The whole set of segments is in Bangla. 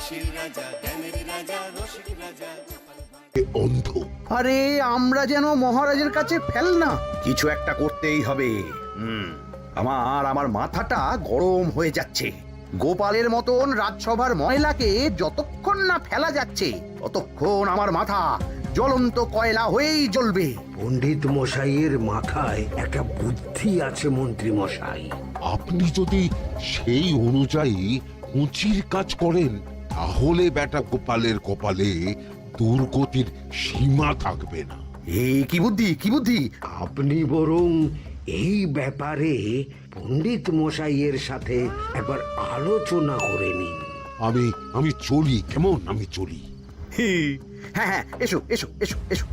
হাসির রাজা, জ্ঞানের রাজা, রসিক রাজা। অন্ধ। আরে আমরা যেন মহারাজের কাছে ফেল না, কিছু একটা করতেই হবে। আমার মাথাটা গরম হয়ে যাচ্ছে। গোপালের মতন রাজসভার ময়লাকে যতক্ষণ না ফেলা যাচ্ছে ততক্ষণ আমার মাথা জ্বলন্ত কয়লা হয়েই জ্বলবে। পণ্ডিত মশাইয়ের মাথায় একটা বুদ্ধি আছে মন্ত্রী মশাই। আপনি যদি সেই অনুযায়ী উঁচির কাজ করেন তাহলে বেটা গোপালের কপালে দুর্গতির সীমা থাকবে না। এই কি বুদ্ধি, কি বুদ্ধি? আপনি বরং এই ব্যাপারে পণ্ডিত মশাইয়ের সাথে একবার আলোচনা করে নিন। আমি চলি, কেমন? আমি চলি। হ্যাঁ হ্যাঁ, এসো এসো এসো এসো।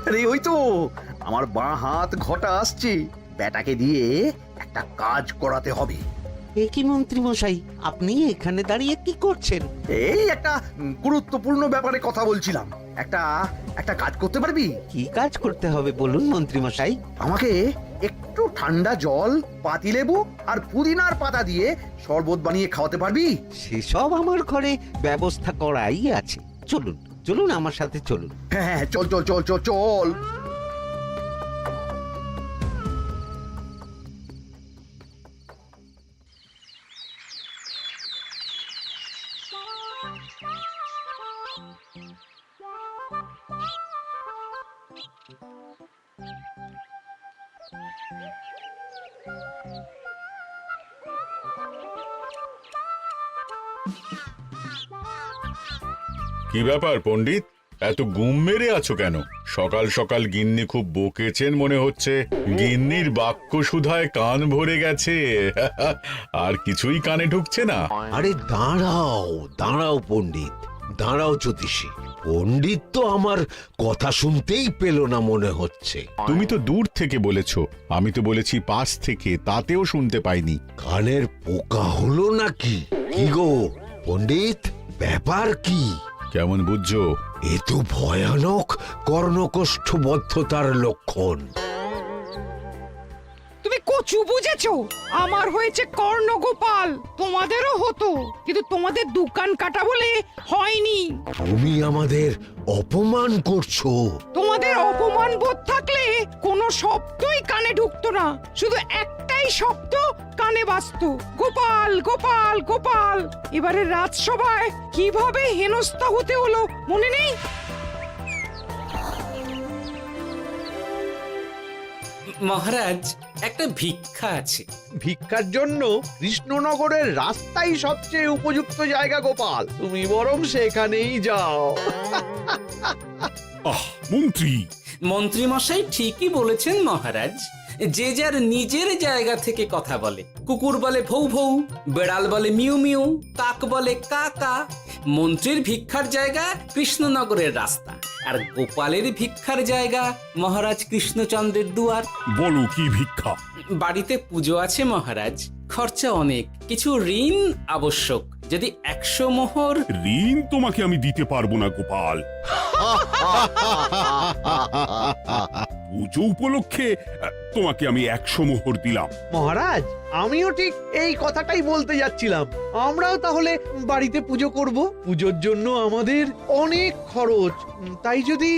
আরে ওই তো আমার বাঁ হাত ঘটা আসছে, বেটাকে দিয়ে একটা কাজ করাতে হবে। এ কি মন্ত্রী মশাই, আপনি এখানে দাঁড়িয়ে কি করছেন? এই একটা গুরুত্বপূর্ণ ব্যাপারে কথা বলছিলাম। একটা কাজ করতে পারবি? কি কাজ করতে হবে বলুন মন্ত্রী মশাই। আমাকে একটু ঠান্ডা জল, পাতিলেবু আর পুদিনার পাতা দিয়ে শরবত বানিয়ে খাওয়াতে পারবি? সেসব আমার ঘরে ব্যবস্থা করাই আছে। চলুন চলুন আমার সাথে চলুন। হ্যাঁ হ্যাঁ, চল চল চল চল চল। কি ব্যাপার পণ্ডিত, এত গুম মেরে আছো কেন? সকাল সকাল গিন্নি খুব বকেছেন মনে হচ্ছে। গিন্নির বাক্য সুধায় কান ভরে গেছে, আর কিছুই কানে ঢুকছে না। আরে দাঁড়াও দাঁড়াও পণ্ডিত, দাঁড়াও জ্যোতিষী। পণ্ডিত তো আমার কথা শুনতেই পেল না মনে হচ্ছে। তুমি তো দূর থেকে বলেছো, আমি তো বলেছি পাশ থেকে, তাতেও শুনতে পাইনি। কানের পোকা হলো নাকি? কি গো পণ্ডিত, ব্যাপার কি? কেমন বুঝছো? এ তো ভয়ানক কর্ণকোষ্ঠবদ্ধতার লক্ষণ। তুমি কচু বুঝেছো? আমার হয়েছে কর্ণগোপাল, তোমাদেরও হতো, কিন্তু তোমাদের দোকান কাটা বলে হয়নি। তুমি আমাদের অপমান করছো। তোমাদের অপমান বোধ থাকলে কোনো শব্দই কানে ঢুকতো না, শুধু একটাই শব্দ কানে বাজতো, গোপাল গোপাল গোপাল। এবারে রাজসভায় কিভাবে হেনস্থা হতে হলো মনে নেই? মহারাজ, একটা ভিক্ষা আছে। ভিক্ষার জন্য কৃষ্ণনগরের রাস্তাই সবচেয়ে উপযুক্ত জায়গা গোপাল, তুমি বরং সেখানেই যাও। মন্ত্রী, মন্ত্রী মশাই ঠিকই বলেছেন মহারাজ। যে যার নিজের জায়গা থেকে কথা বলে। কুকুর বলে ভৌ ভৌ, বেড়াল বলে মিউ মিউ, কাক বলে কা কা। মন্ত্রীর ভিক্ষার জায়গা কৃষ্ণনগরের রাস্তা, আর গোপালের ভিক্ষার জায়গা মহারাজ কৃষ্ণচন্দ্রের দুয়ার। বলো কি ভিক্ষা? বাড়িতে পুজো আছে মহারাজ, খরচা অনেক, কিছু ঋণ আবশ্যক। যদি 100 মোহর। ঋণ তোমাকে আমি দিতে পারবো না গোপাল। পুজো উপলক্ষে তোমাকে আমি 100 মোহর দিলাম। মহারাজ, আমিও ঠিক এই কথাটাই বলতে যাচ্ছিলাম। আমরাও তাহলে বাড়িতে পুজো করব। পুজোর জন্য আমাদের অনেক খরচ, তাই যদি...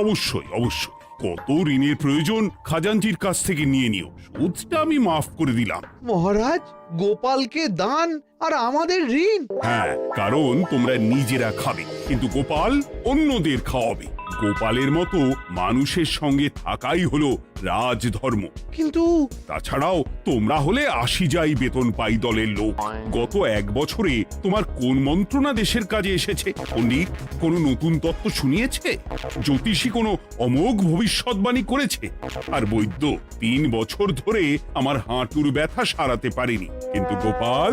অবশ্যই অবশ্যই, কত ঋণের প্রয়োজন খাজাঞ্চির কাছ থেকে নিয়ে নিও, সুদটা আমি মাফ করে দিলাম। মহারাজ, গোপালকে দান আর আমাদের ঋণ? হ্যাঁ, কারণ তোমরা নিজেরা খাবে, কিন্তু গোপাল অন্যদের খাওয়াবে। গোপালের মতো মানুষের সঙ্গে থাকাই হলো রাজধর্ম। কিন্তু তাছাড়াও তোমরা হলে 80 যাই বেতন পাই দলের লোক। গত 1 বছরে তোমার কোন মন্ত্রণা দেশের কাজে এসেছে? পণ্ডিত কোনো নতুন তত্ত্ব শুনিয়েছে? জ্যোতিষী কোনো অমোঘ ভবিষ্যৎবাণী করেছে? আর বৈদ্য 3 বছর ধরে আমার হাঁটুর ব্যথা সারাতে পারেনি। কিন্তু গোপাল,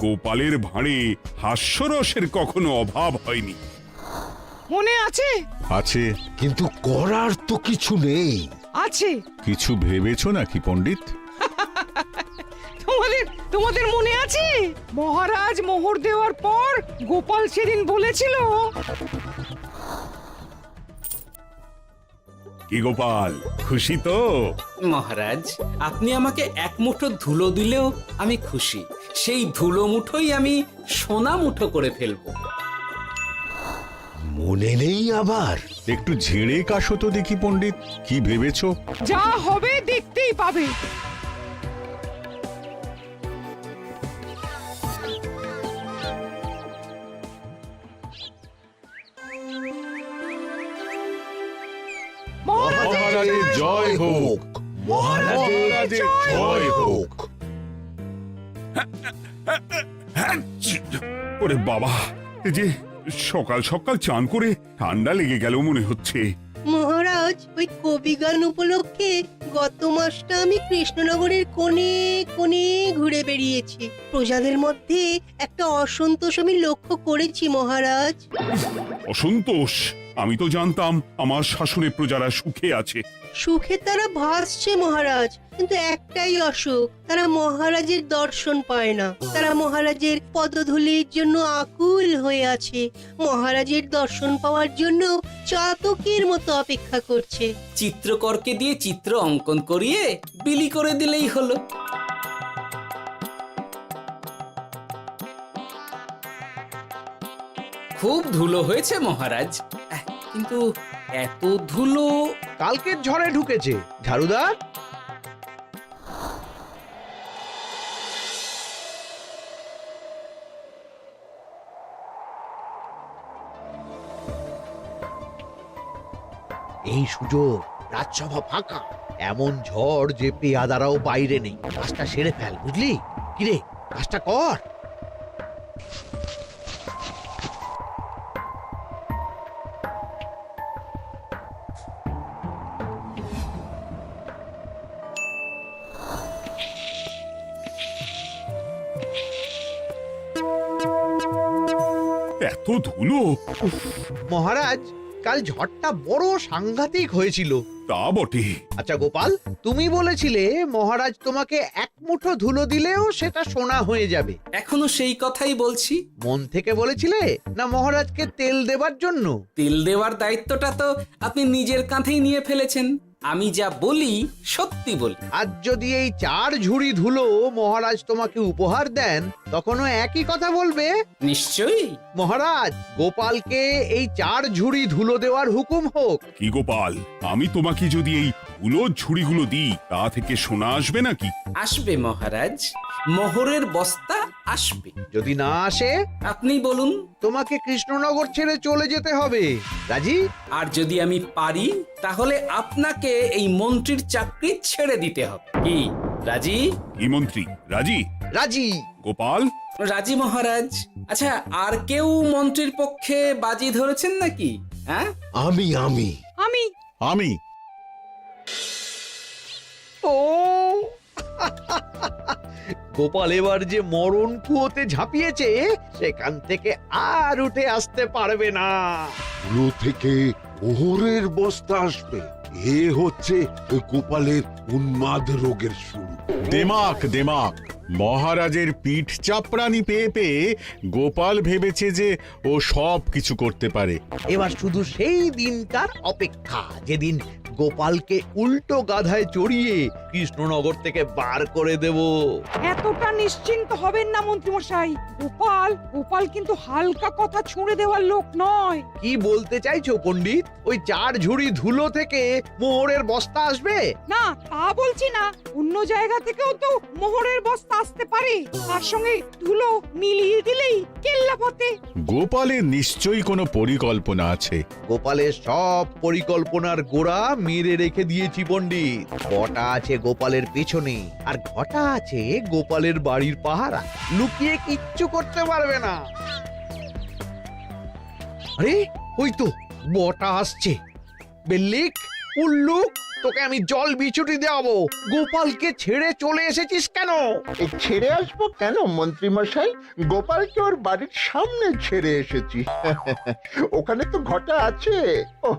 গোপালের ভাঁড়ে হাস্যরসের কখনো অভাব হয়নি। মনে আছে? আছে। কিন্তু করার তো কিছু নেই। আছে। কিছু ভেবেছো নাকি পণ্ডিত? তোমাদের মনে আছে মহারাজ মোহর দেওয়ার পর গোপাল সেদিন বলেছিল, কি গোপাল, খুশি তো? মহারাজ, আপনি আমাকে এক মুঠো ধুলো দিলেও আমি খুশি। সেই ধুলো মুঠোই আমি সোনা মুঠো করে ফেলবো। মনে নেই আবার? একটু ঝেড়ে কাশো তো দেখি পণ্ডিত, কি ভেবেছো? যা হবে দেখতেই পাবে। মহারাজের জয় হোক, মহারাজের জয় হোক। ওরে বাবা, এই যে সকাল সকাল চান করে ঠান্ডা লেগে গেল মনে হচ্ছে। মহারাজ, ওই কবি গান উপলক্ষে গত মাসটা আমি কৃষ্ণনগরের কোণে কোণে ঘুরে বেরিয়েছি। প্রজাদের মধ্যে একটা অসন্তোষ আমি লক্ষ্য করেছি মহারাজ। অসন্তোষ? আমি তো জানতাম আমার শাসনে প্রজারা সুখে আছে। সুখে তারা ভাসছে মহারাজ, কিন্তু একটাই অসুখ, তারা মহারাজের দর্শন পায় না। তারা মহারাজের পদধূলির জন্য আকুল হয়ে আছে, মহারাজের দর্শন পাওয়ার জন্য চাতকের মতো অপেক্ষা করছে। চিত্রকরকে দিয়ে চিত্র অঙ্কন করিয়ে বিলি করে দিলেই হলো। খুব ধুলো হয়েছে মহারাজ, কিন্তু এত ধুলো। কালকের ঝড়ে ঢুকেছে। ঝাড়ুদার, এই সুযোগ, রাজসভা ফাঁকা, এমন ঝড় যে পেয়াদারাও বাইরে নেই। কাজটা সেরে ফেল, বুঝলি? কিরে, কাজটা কর। এত ধুলো! উফ, মহারাজ, কাল ঝড়টা বড় সাংঘাতিক হয়েছিল। তা বটে। আচ্ছা গোপাল, তুমি বলেছিলে মহারাজ তোমাকে এক মুঠো ধুলো দিলেও সেটা সোনা হয়ে যাবে। এখনো সেই কথাই বলছি। মন থেকে বলেছিলে না মহারাজকে তেল দেবার জন্য? তেল দেওয়ার দায়িত্বটা তো আপনি নিজের কাঁধেই নিয়ে ফেলেছেন। আমি যা বলি সত্যি বলি। আজ যদি এই 4 ঝুড়ি ধুলো মহারাজ তোমাকে উপহার দেন, তখনও একই কথা বলবে? নিশ্চয়ই। মহারাজ, গোপালকে এই 4 ঝুড়ি ধুলো দেওয়ার হুকুম হোক। কি গোপাল, আমি তোমাকে যদি এই ধুলো ঝুড়িগুলো দিই, তা থেকে সোনা আসবে নাকি? আসবে মহারাজ, মোহরের বস্তা আসবে। যদি না আসে, আপনি বলুন। তোমাকে কৃষ্ণনগর ছেড়ে চলে যেতে হবে। রাজি? আর যদি আমি পারি, তাহলে আপনাকে এই মন্ত্রীর চাকরি ছেড়ে দিতে হবে। কি রাজি? কি মন্ত্রী, রাজি? রাজি। গোপাল? রাজি মহারাজ। আচ্ছা, আর কেউ মন্ত্রীর পক্ষে বাজি ধরেছেন নাকি? হ্যাঁ, আমি আমি আমি আমি ও গোপাল এবার যে মরণ কুয়োতে ঝাঁপিয়েছে, সেখান থেকে আর উঠে আসতে পারবে না। ধুলো থেকে মোহরের বস্তা আসবে, এ হচ্ছে গোপালের উন্মাদ রোগের শুরু। দেমাক দেমাক, মহারাজের পিঠ চাপড়ানি পেয়ে পেয়ে গোপাল ভেবেছে যে ও সব কিছু করতে পারে। এবার শুধু সেই দিনকার অপেক্ষা, যেদিন গোপালকে উল্টো গাধায় চড়িয়ে কৃষ্ণনগর থেকে বার করে দেব। এতটা নিশ্চিন্ত হবেন না মন্ত্রীমশাই। গোপাল কিন্তু হালকা কথা ছুঁড়ে দেওয়ার লোক নয়। কি বলতে চাইছো পণ্ডিত? ওই 4 ঝুড়ি ধুলো থেকে মোহরের বস্তা আসবে? না, তা বলছি না। অন্য জায়গা থেকেও তো মোহরের বস্তা আসতে পারে। তার সঙ্গে ধুলো মিলিয়ে দিলেই কেল্লা ফতে। গোপালের নিশ্চয়ই কোনো পরিকল্পনা আছে। গোপালের সব পরিকল্পনার গোড়া মেরে রেখে দিয়েছি পণ্ডিত। ঘটা আছে গোপালের পেছনে, আর ঘটা আছে গোপালের বাড়ির পাহারা। লুকিয়ে কিচ্ছু করতে পারবে না। আরে ওই তো বটা আসছে। বেল্লিক, উল্লুক, তোকে আমি জল বিছুটি দেওয়াবো। গোপালকে ছেড়ে চলে এসেছিস কেন? ছেড়ে আসবো কেন মন্ত্রী মশাই? গোপালকে ওর বাড়ির সামনে ছেড়ে এসেছি। ওখানে তো ঘটা আছে। ও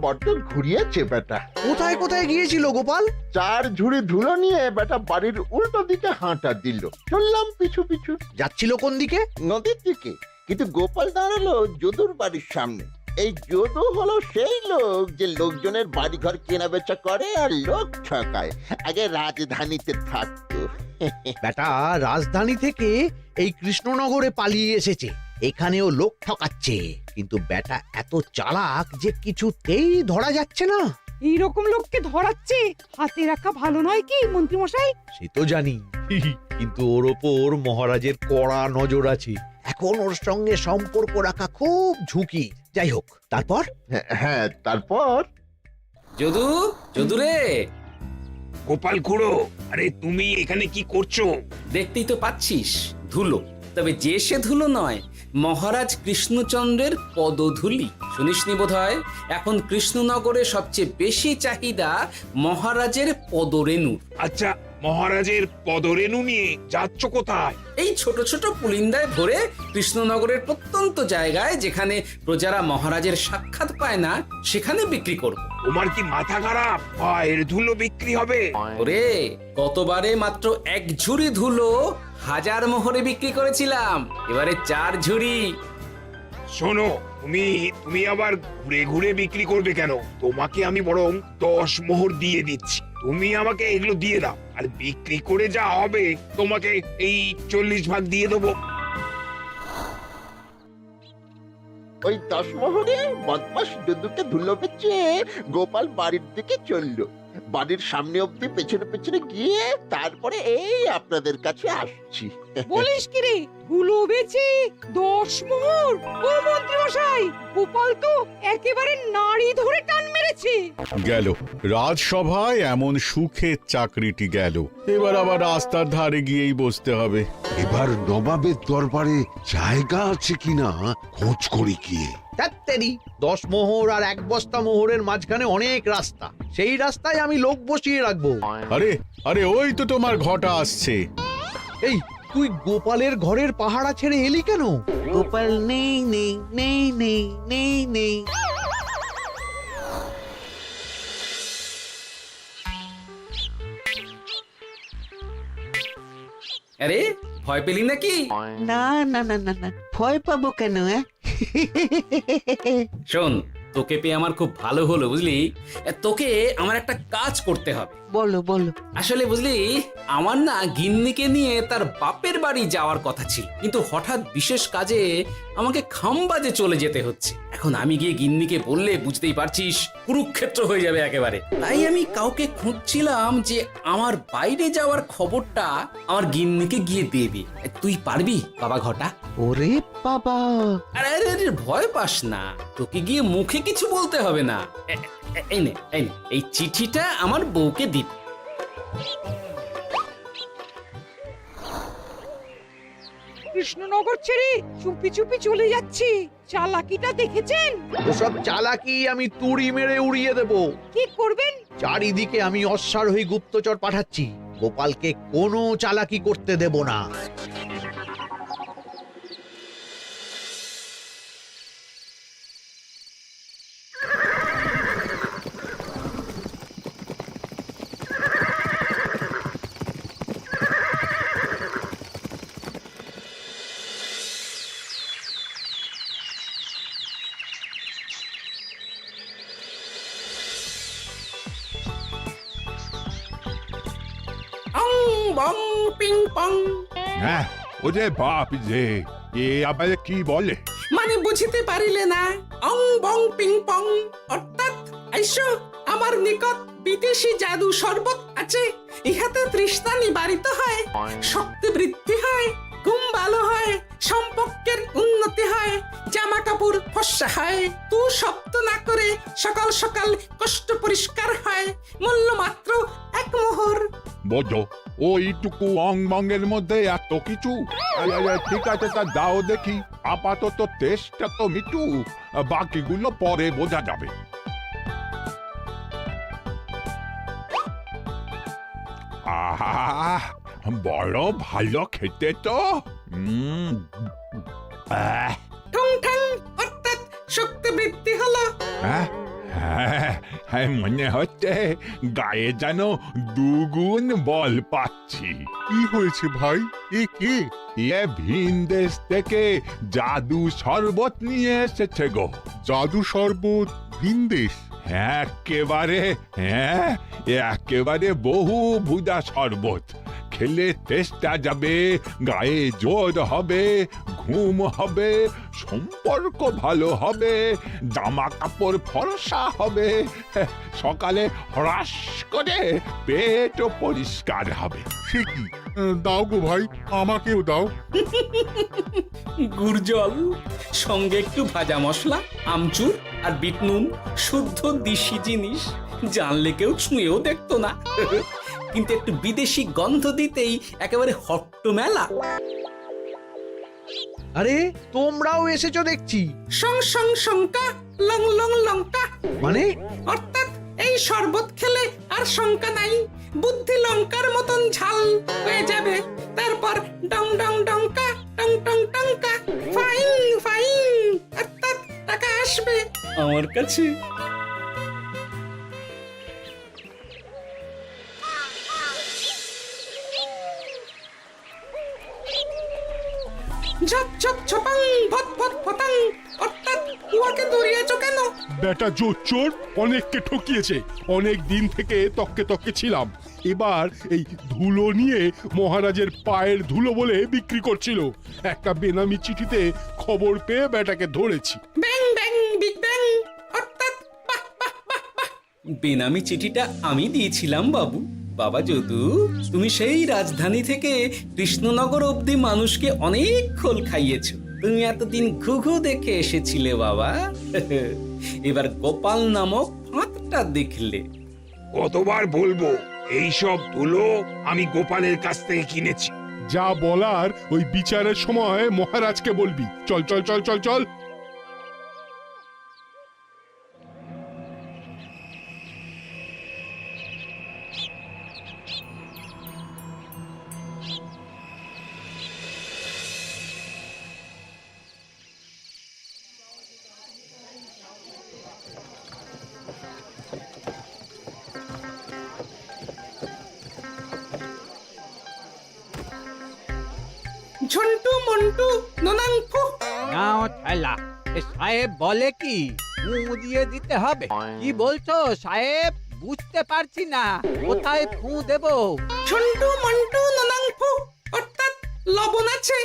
বড্ড ঘুরিয়েছে বেটা। কোথায় কোথায় গিয়েছিল গোপাল? 4 ঝুড়ি ধুলো নিয়ে বেটা বাড়ির উল্টো দিকে হাঁটা দিল। চললাম পিছু পিছু। যাচ্ছিল কোন দিকে? নদীর দিকে, কিন্তু গোপাল দাঁড়ালো যদুর বাড়ির সামনে। এই যদু হলো সেই লোক যে লোকজনের বাড়িঘর কেনা বেচা করে আর লোক ঠকায়। আগে রাজধানীতে থাকতো। বেটা রাজধানী থেকে এই কৃষ্ণনগরে পালিয়ে এসেছে, এখানেও লোক ঠকাচ্ছে, কিন্তু বেটা এত চালাক যে কিছুতেই ধরা যাচ্ছে না। এইরকম লোককে ধরাচ্ছে হাতে রাখা ভালো নয় কি মন্ত্রী মশাই? সে তো জানি, কিন্তু ওর ওপর মহারাজের কড়া নজর আছে। এখন ওর সঙ্গে সম্পর্ক রাখা খুব ঝুঁকি। যাই হোক, তারপর হ্যাঁ, তারপর যদু, যদু রে, গোপাল খুড়ো, আরে তুমি এখানে কি করছো? দেখতেই তো পাচ্ছিস ধুলো, তবে যে সে ধুলো নয়, মহারাজ কৃষ্ণচন্দ্রের পদধূলি। শুনিসনি বোধহয় এখন কৃষ্ণনগরে সবচেয়ে বেশি চাহিদা মহারাজের পদরেণু। আচ্ছা, মহারাজের পদরেণু নিয়ে যাচ্ছ কোথায়? এই ছোট ছোট পুলিন্দায় ভরে কৃষ্ণনগরের প্রত্যন্ত জায়গায় যেখানে প্রজারা মহারাজের সাক্ষাৎ পায় না সেখানে বিক্রি করব। তোমার কি মাথা খারাপ? পায়ের ধুলো বিক্রি হবে? ওরে, গতবারে মাত্র 1 ঝুড়ি ধুলো 1000 মোহরে বিক্রি করেছিলাম, এবারে 4 ঝুড়ি। শোনো, তুমি আবার ঘুরে ঘুরে বিক্রি করবে কেন? তোমাকে আমি বরং 10 মোহর দিয়ে দিচ্ছি, তুমি আমাকে এগুলো দিয়ে দাও, আর বিক্রি করে যা হবে তোমাকে এই 40 ভাগ দিয়ে দেবো। ওই 10 মোহরে বদমাস যদুকে ধুলো বেচে গোপাল বাড়ির দিকে চললো। বাড়ির সামনে অব্দি পেছনে পেছনে গিয়ে তারপরে এই আপনাদের কাছে আসছি। বলিস কি রে, ধুলো বেচে 10 মোহর? ও মন্ত্রী মশাই, গোপাল তো একেবারে নাড়ি ধরে টান মেরেছে। গেল রাজসভায় এমন সুখের চাকরিটি গেল, এবার আবার রাস্তার ধারে গিয়েই বসতে হবে। এবার নবাবের দরবারে জায়গা আছে কিনা খোঁজ করি গিয়ে। তাত্তেরি 10 মোহর আর 1 বস্তা মোহরের মাঝখানে অনেক রাস্তা, সেই রাস্তায় আমি লোক বসিয়ে রাখবো। আরে আরে, ওই তো তোমার ঘটা আসছে। এই, তুই গোপালের ঘরের পাহারা ছেড়ে এলি কেন? গোপাল নেই নেই নেই নেই নেই নেই। আরে, ভয় পেলি নাকি? না না না না না, ভয় পাবো কেন? শোন, তোকে পেয়ে আমার খুব ভালো হলো বুঝলি। তোকে আমার একটা কাজ করতে হবে। বলো বলো। আসলে বুঝলি, আমার না গিন্নিকে নিয়ে তার বাপের বাড়ি যাওয়ার কথা ছিল, কিন্তু হঠাৎ বিশেষ কাজে আমাকে খামবাজে চলে যেতে হচ্ছে। এখন আমি গিয়ে গিন্নিকে বললে বুঝতেই পারছিস কুরুক্ষেত্র হয়ে যাবে একেবারে। তাই আমি কাউকে খুঁজছিলাম যে আমার বাইরে যাওয়ার খবরটা আমার গিন্নিকে গিয়ে দেবে। তুই পারবি বাবা ঘটা? ওরে বাবা, আরে আরে আরে, ভয় পাস না, তোকে গিয়ে মুখে কিছু বলতে হবে না। এই নে, এই চিঠিটা আমার বউকে দিবি। কৃষ্ণনগর ছেড়ে চুপি চুপি চলে যাচ্ছে, চালাকিটা দেখেছেন? ওসব চালাকি আমি তুড়ি মেরে উড়িয়ে দেব। কি করবেন? চারিদিকে আমি অশ্বারোহী গুপ্তচর পাঠাচ্ছি, গোপালকে কোনো চালাকি করতে দেব না। অং বং পিং পং। হ্যাঁ, ওরে বাপ রে, এ আবার কি বলে? মানে বুঝিতে পারিলে না? অং বং পিং পং অর্থাৎ আইসো আমার নিকট বিদেশি জাদু শরবত আছে, ইহাতে তৃষ্ণা নিবারিত হয়, শক্তি বৃদ্ধি হয়, ঘুম ভালো হয়, সম্পর্কের উন্নতি হয়, জামা কাপড় ফর্সা হয়, তু শব্দ না করে সকাল সকাল কষ্ট পরিষ্কার হয়, মূল্য মাত্র 1 মোহর। বোঝো, ওইটুকু অং বঙ্গের মধ্যে এত কিছু? ঠিক আছে, তা দাও দেখি, আপাতত টেস্টটা তো মিটু, বাকিগুলো পরে বোঝা যাবে। আহা, বড় ভালো খেতে তো। ঠং ঠং অর্থাৎ শক্তি বৃদ্ধি হলো। হ্যাঁ, হ্যাঁ, মনে হচ্ছে গায়ে যেন দুগুণ বল পাচ্ছি। কি হয়েছে ভাই? এ কে? এ ভিন দেশ থেকে জাদু শরবত নিয়ে এসেছে গো। জাদু শরবত ভিনদেশ? একেবারে বহু ভুজা শরবত। খেলে তেষ্টা যাবে, গায়ে জোর হবে, ঘুম হবে, সম্পর্ক ভালো হবে, জামা কাপড় ফর্সা হবে, সকালে হ্রাস করে পেটও পরিষ্কার হবে। সে কি? দাও গো ভাই, আমাকেও দাও। গুড় জল, সঙ্গে একটু ভাজা মশলা, আমচুর আর বিট নুন, শুদ্ধ দেশি জিনিস। জানলে কেউ ছুঁয়েও দেখতো না, কিন্তু একটু বিদেশি গন্ধ দিতেই একেবারে হট্ট মেলা। আরে তোমরাও এসেছো দেখছি। সং সং শঙ্কা লং লং লঙ্কা, মানে অর্থাৎ এই শরবত খেলে আর শঙ্কা নাই, বুদ্ধি লঙ্কার মতন ঝাল হয়ে যাবে। তারপর ডং ডং ডঙ্কা টং টং টঙ্কা, ফাইন ফাইন, অর্থাৎ টাকা আসবে আমার কাছে। ঝপ ঝপ ছপাং ভট ভট ফটাং, অর্থাৎ উহাকে দৌড়িয়েছো কেন? বেটা জোচ্চোর অনেককে ঠকিয়েছে। অনেক দিন থেকে তককে তককে ছিলাম। এবার এই ধুলো নিয়ে মহারাজের পায়ের ধুলো বলে বিক্রি করছিল। একটা বেনামি চিঠিতে খবর পেয়ে বেটাকে ধরেছি। ব্যাং ব্যাং বিগ ব্যাং, অর্থাৎ বাহ বাহ বাহ বাহ। বেনামি চিঠিটা আমি দিয়েছিলাম বাবু। বাবা যদু, তুমি সেই রাজধানী থেকে কৃষ্ণনগর অবধি মানুষকে অনেক খোল খাইয়েছো। তুমি এতদিন ঘুঘু দেখে এসেছিলে বাবা, এবার গোপাল নামক ফাঁদটা দেখলে। কতবার বলবো এইসব ধুলো আমি গোপালের কাছ থেকে কিনেছি। যা বলার ওই বিচারের সময় মহারাজকে বলবি। চল চল চল চল চল। ঝন্টু মন্টু ননাঙ্কু, নাও ঠেলা। সাহেব বলে কি ফু দিয়ে দিতে হবে? কি বলছো সাহেব? বুঝতে পারছি না, কোথায় ফু দেব? ঝন্টু মন্টু ননাঙ্কু, অর্থাৎ লবণ আছে?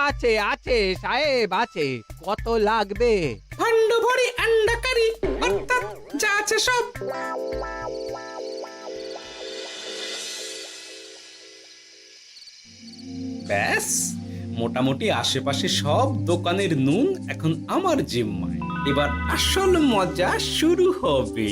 আছে আছে সাহেব আছে। কত লাগবে? ভান্ড ভরি আন্ডাকারি, অর্থাৎ যা আছে সব। ব্যাস, মোটামুটি আশেপাশে সব দোকানের নুন এখন আমার জিম্মায়। এবার আসল মজা শুরু হবে।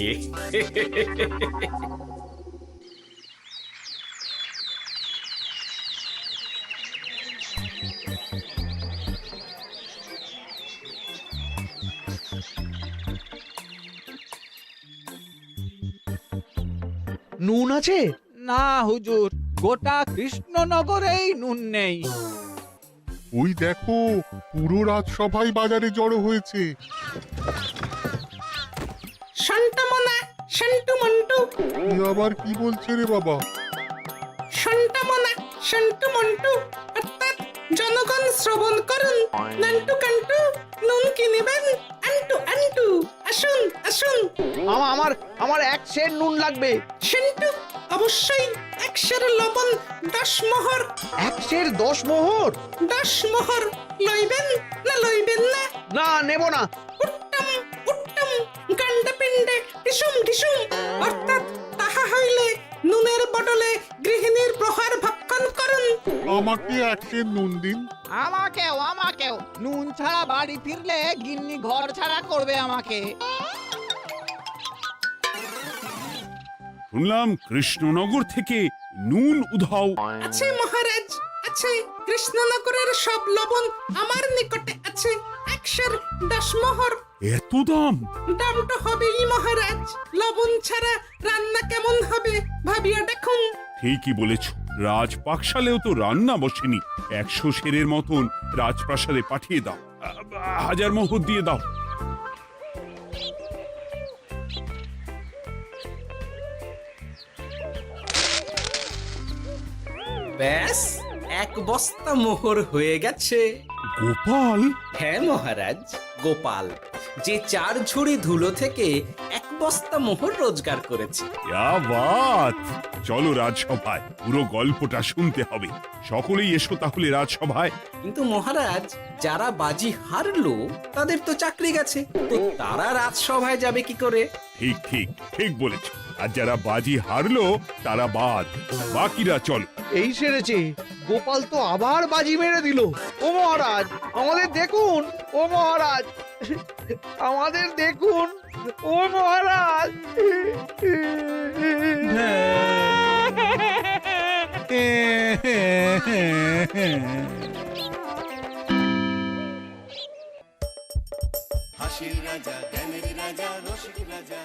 নুন আছে? না হুজুর, গোটা কৃষ্ণনগরেই নুন নেই। ওই দেখো, পুরো রাজসভাই বাজারে জড়ো হয়েছে। শান্তামনা শান্টু মন্টু, এ আবার কি বলছে রে বাবা? শান্তামনা শান্টু মন্টু, অর্থাৎ জনগণ শ্রবণ করুন। নান্টু কান্টু, নুন কি নেবেন? আন্টু আন্টু, আসুন আসুন। আমার আমার এক সের নুন লাগবে। শান্টু, অবশ্যই 100 লবণ 10 মোহর। 10 মোহর? 10 মোহর লইবেন না লইবেন না? না, নেব না। উত্তম উত্তম, গান্ডা পিণ্ডে ঢিসুম ঢিসুম, অর্থাৎ তাহা হইলে নুনের বদলে গৃহিণীর প্রহার ভক্ষণ করুন। আমাকে 1 সের নুন দিন। আমাকেও আমাকেও। নুন ছাড়া বাড়ি ফিরলে গিন্নি ঘর ছাড়া করবে আমাকে। শুনলাম কৃষ্ণনগর থেকে নুন উধাও। আছে মহারাজ, আছে। কৃষ্ণনগরের সব লবণ আমার নিকটে আছে। 110 মোহর। এত দাম? দাম তো হবেই মহারাজ, লবণ ছাড়া রান্না কেমন হবে ভাবিয়া দেখুন। ঠিকই বলেছ, রাজপাকশালেও তো রান্না বসেনি। 100 সেরের মতন রাজপ্রাসাদে পাঠিয়ে দাও। 1000 মোহর দিয়ে দাও। ব্যাস 1 বস্তা মোহর হয়ে গেছে। গোপাল? হ্যাঁ মহারাজ, গোপাল, যে 4 ঝুড়ি ধুলো থেকে 1 বস্তা মোহর রোজগার করেছে। ইয়া বাত! চলো রাজসভায়, পুরো গল্পটা শুনতে হবে। সকলেই এসো তাহলে রাজসভায়। কিন্তু মহারাজ, যারা বাজি হারলো তাদের তো চাকরি গেছে, তো তারা রাজসভায় যাবে কি করে? ঠিক ঠিক ঠিক বলেছ। আর যারা বাজি হারলো তারা বাদ, বাকিরা চলো। এই সেরেছে, গোপাল তো আবার বাজি মেরে দিল। ও মহারাজ, আমাদের দেখুন। ও মহারাজ, আমাদের দেখুন। ও মহারাজ। হাসির রাজা জ্ঞানের রাজা রসিক রাজা